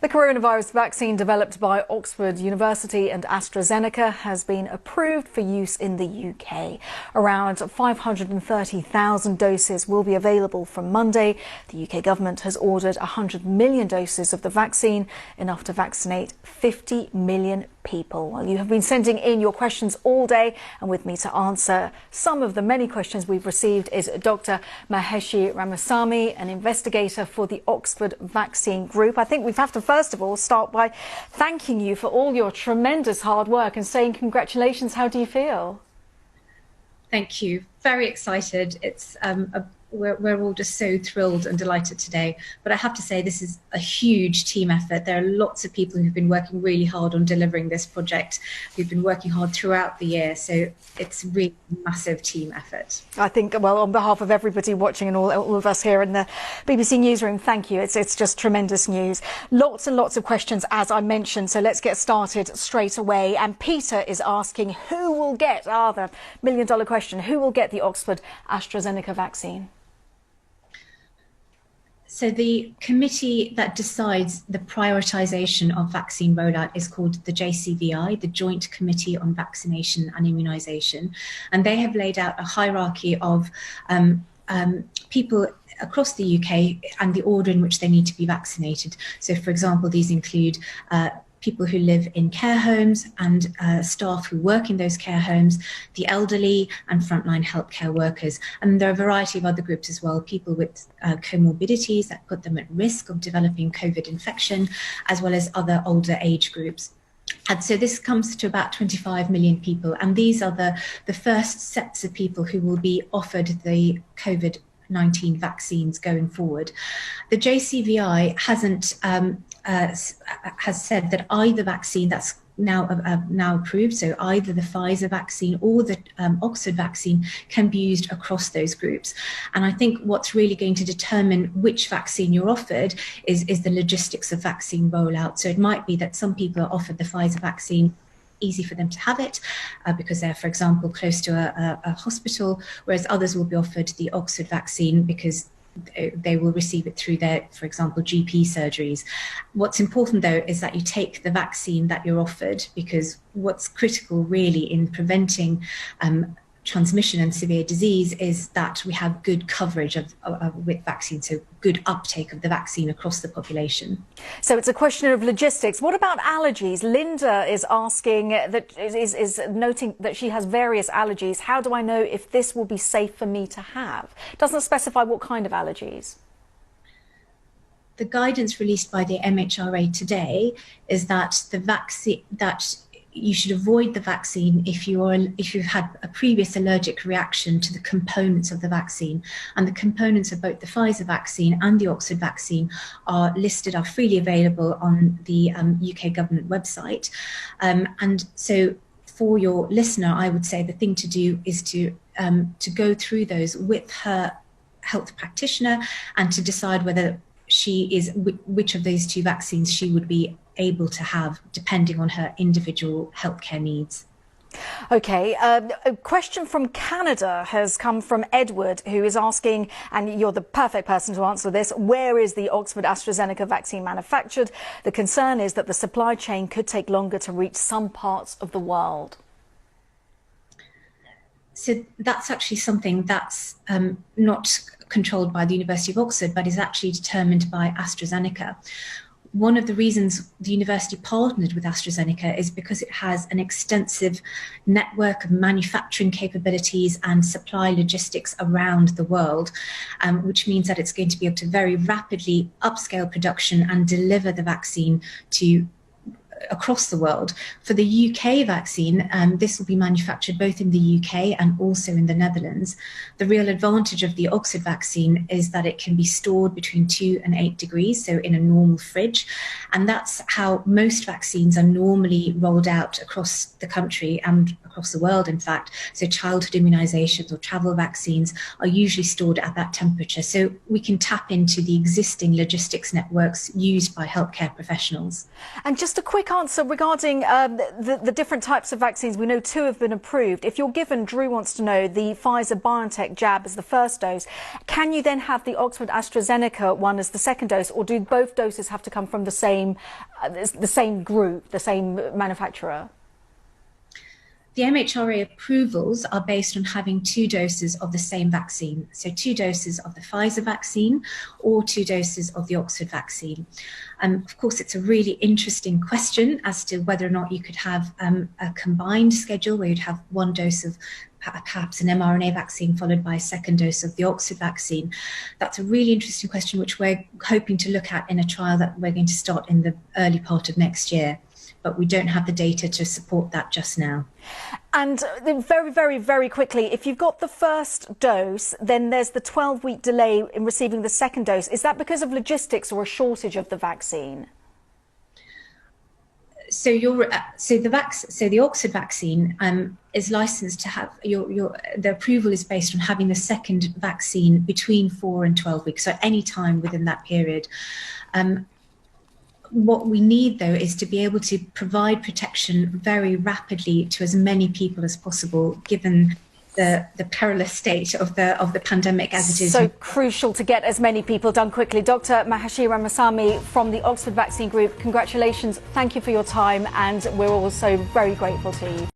The coronavirus vaccine developed by Oxford University and AstraZeneca has been approved for use in the UK. Around 530,000 doses will be available from Monday. The UK government has ordered 100 million doses of the vaccine, enough to vaccinate 50 million people. Well, you have been sending in your questions all day, and with me to answer some of the many questions we've received is Dr. Maheshi Ramasamy, an investigator for the Oxford Vaccine Group. I think we have to first of all start by thanking you for all your tremendous hard work and saying congratulations. How do you feel? Thank you. Very excited. We're all just so thrilled and delighted today. But I have to say, this is a huge team effort. There are lots of people who've been working really hard on delivering this project. We've been working hard throughout the year. So it's really a massive team effort. I think, well, on behalf of everybody watching and all of us here in the BBC Newsroom, thank you. It's just tremendous news. Lots and lots of questions, as I mentioned. So let's get started straight away. And Peter is asking, who will get, the million-dollar question, who will get the Oxford Astrazeneca vaccine? So the committee that decides the prioritisation of vaccine rollout is called the JCVI, the Joint Committee on Vaccination and Immunisation. And they have laid out a hierarchy of people across the UK and the order in which they need to be vaccinated. So, for example, these include people who live in care homes and staff who work in those care homes, the elderly and frontline healthcare workers. And there are a variety of other groups as well, people with comorbidities that put them at risk of developing COVID infection, as well as other older age groups. And so this comes to about 25 million people. And these are the first sets of people who will be offered the COVID-19 vaccines going forward. The JCVI has said that either vaccine that's now approved, so either the Pfizer vaccine or the Oxford vaccine, can be used across those groups. And I think what's really going to determine which vaccine you're offered is the logistics of vaccine rollout. So it might be that some people are offered the Pfizer vaccine, easy for them to have it because they're, for example, close to a hospital, whereas others will be offered the Oxford vaccine because they will receive it through their, for example, GP surgeries. What's important, though, is that you take the vaccine that you're offered, because what's critical really in preventing transmission and severe disease is that we have good coverage with vaccines, so good uptake of the vaccine across the population. So it's a question of logistics. What about allergies? Linda is asking, is noting that she has various allergies. How do I know if this will be safe for me to have? Doesn't specify what kind of allergies. The guidance released by the MHRA today is that the vaccine you should avoid the vaccine if you've had a previous allergic reaction to the components of the vaccine. And the components of both the Pfizer vaccine and the Oxford vaccine are freely available on the UK government website. And so for your listener, I would say the thing to do is to go through those with her health practitioner and to decide whether which of those two vaccines she would be able to have, depending on her individual healthcare needs. OK, a question from Canada has come from Edward, who is asking, and you're the perfect person to answer this, where is the Oxford AstraZeneca vaccine manufactured? The concern is that the supply chain could take longer to reach some parts of the world. So that's actually something that's not controlled by the University of Oxford, but is actually determined by AstraZeneca. One of the reasons the university partnered with AstraZeneca is because it has an extensive network of manufacturing capabilities and supply logistics around the world, which means that it's going to be able to very rapidly upscale production and deliver the vaccine to across the world. For the UK vaccine, this will be manufactured both in the UK and also in the Netherlands. The real advantage of the Oxford vaccine is that it can be stored between 2 and 8 degrees, so in a normal fridge. And that's how most vaccines are normally rolled out across the country and across the world, in fact. So childhood immunisations or travel vaccines are usually stored at that temperature. So we can tap into the existing logistics networks used by healthcare professionals. And just a quick quick answer regarding the different types of vaccines. We know 2 have been approved. If you're given, Drew wants to know, the Pfizer-BioNTech jab as the first dose, can you then have the Oxford Astrazeneca one as the second dose, or do both doses have to come from the same group, the same manufacturer? The MHRA approvals are based on having 2 doses of the same vaccine. So 2 doses of the Pfizer vaccine or 2 doses of the Oxford vaccine. Of course, it's a really interesting question as to whether or not you could have a combined schedule where you'd have 1 dose of perhaps an mRNA vaccine followed by a second dose of the Oxford vaccine. That's a really interesting question, which we're hoping to look at in a trial that we're going to start in the early part of next year. But we don't have the data to support that just now. And very, very, very quickly, if you've got the first dose, then there's the 12-week delay in receiving the second dose. Is that because of logistics or a shortage of the vaccine? So the Oxford vaccine is licensed to have the approval is based on having the second vaccine between 4 and 12 weeks, so any time within that period. What we need, though, is to be able to provide protection very rapidly to as many people as possible, given the perilous state of the pandemic as it is. So crucial to get as many people done quickly. Dr. Maheshi Ramasamy from the Oxford Vaccine Group, congratulations. Thank you for your time, and we're also very grateful to you.